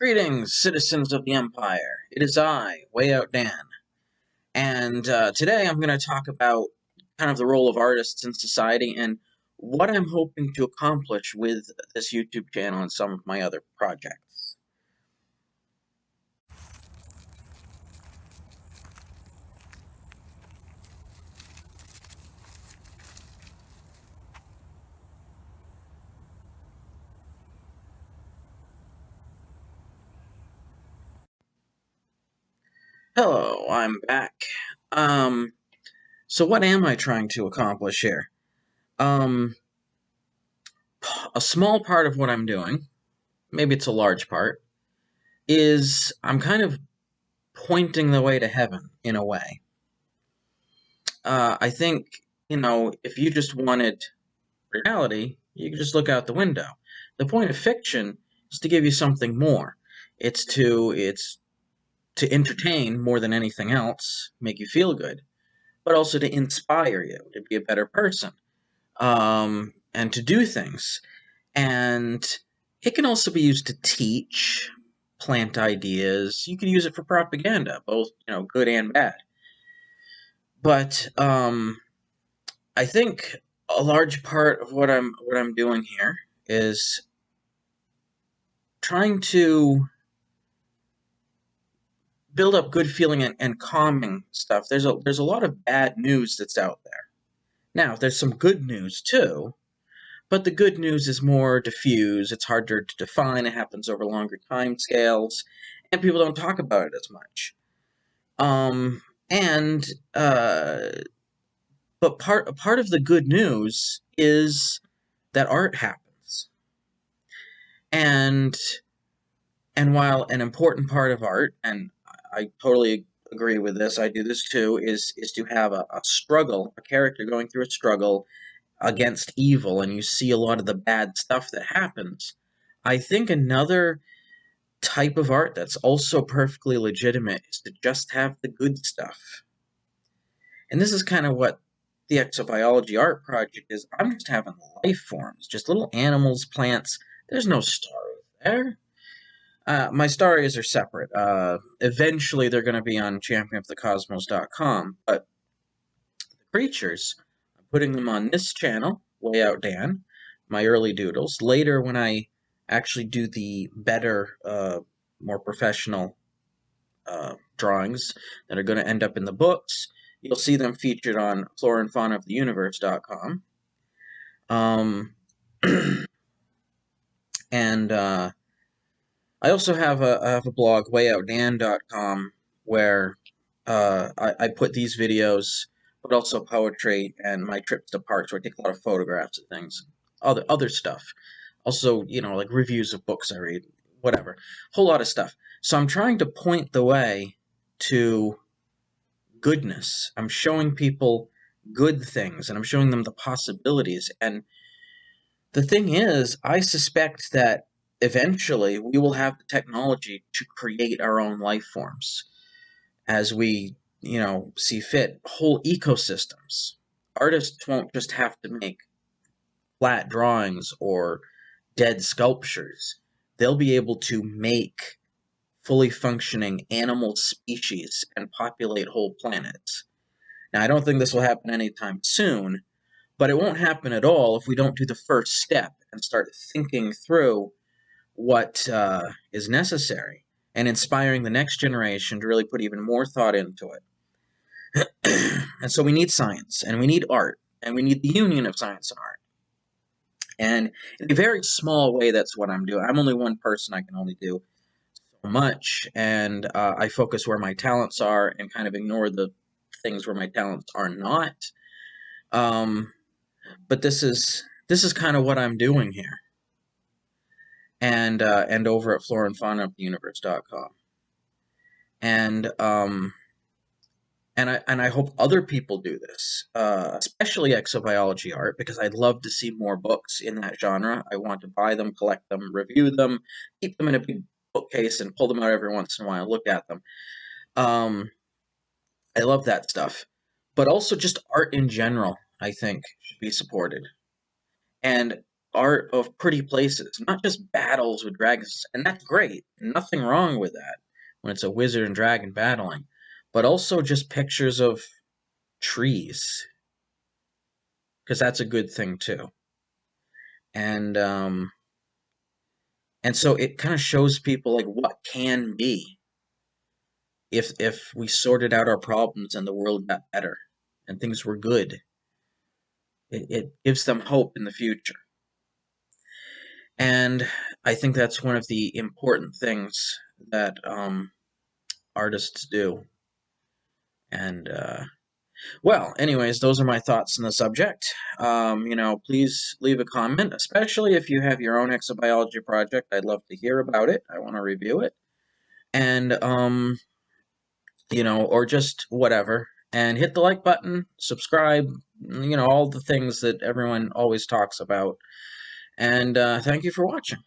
Greetings, citizens of the Empire. It is I, Way Out Dan, and today I'm going to talk about kind of the role of artists in society and what I'm hoping to accomplish with this YouTube channel and some of my other projects. Hello, I'm back. So what am I trying to accomplish here? Um, a small part of what I'm doing, maybe it's a large part, is I'm kind of pointing the way to heaven in a way. I think, if you just wanted reality, you could just look out the window. The point of fiction is to give you something more. It's to entertain more than anything else, make you feel good, but also to inspire you to be a better person, and to do things. And it can also be used to teach, plant ideas. You could use it for propaganda, both good and bad. But I think a large part of what I'm doing here is trying to build up good feeling and calming stuff. There's a lot of bad news that's out there. Now, there's some good news too, but the good news is more diffuse. It's harder to define. It happens over longer time scales, and people don't talk about it as much. And but part of the good news is that art happens, and and while an important part of art, and I totally agree with this, I do this too, is to have a struggle, a character going through a struggle against evil, and you see a lot of the bad stuff that happens. I think another type of art that's also perfectly legitimate is to just have the good stuff. And this is kind of what the Exobiology Art Project is. I'm just having life forms, just little animals, plants. There's no story there. My stories are separate. Eventually, they're going to be on championofthecosmos.com, but the creatures, I'm putting them on this channel, Way Out Dan, my early doodles. Later, when I actually do the better, more professional drawings that are going to end up in the books, you'll see them featured on floraandfaunaoftheuniverse.com. And I also have a blog, wayoutdan.com, where I put these videos, but also poetry and my trips to parks where I take a lot of photographs of things, other stuff. Also, like reviews of books I read, whatever. Whole lot of stuff. So I'm trying to point the way to goodness. I'm showing people good things, and I'm showing them the possibilities. And the thing is, I suspect that eventually we will have the technology to create our own life forms as we, see fit. Whole ecosystems. Artists won't just have to make flat drawings or dead sculptures. They'll be able to make fully functioning animal species and populate whole planets. Now, I don't think this will happen anytime soon, but it won't happen at all if we don't do the first step and start thinking through what is necessary and inspiring the next generation to really put even more thought into it. And so we need science, and we need art, and we need the union of science and art. And in a very small way, that's what I'm doing. I'm only one person. I can only do so much, and I focus where my talents are and kind of ignore the things where my talents are not. But this is kind of what I'm doing here, and over at floraandfaunaoftheuniverse.com. And I hope other people do this, especially exobiology art, because I'd love to see more books in that genre. I want to buy them, collect them, review them, keep them in a big bookcase, and pull them out every once in a while, look at them. I love that stuff. But also just art in general, I think, should be supported. And art of pretty places, not just battles with dragons, and that's great. Nothing wrong with that when it's a wizard and dragon battling, but also just pictures of trees, because that's a good thing too. And and so it kind of shows people like what can be if we sorted out our problems and the world got better and things were good. It gives them hope in the future. And I think that's one of the important things that artists do. And well, anyways, those are my thoughts on the subject. Please leave a comment, especially if you have your own exobiology project. I'd love to hear about it. I want to review it. And or just whatever. And hit the like button, subscribe, all the things that everyone always talks about. And thank you for watching.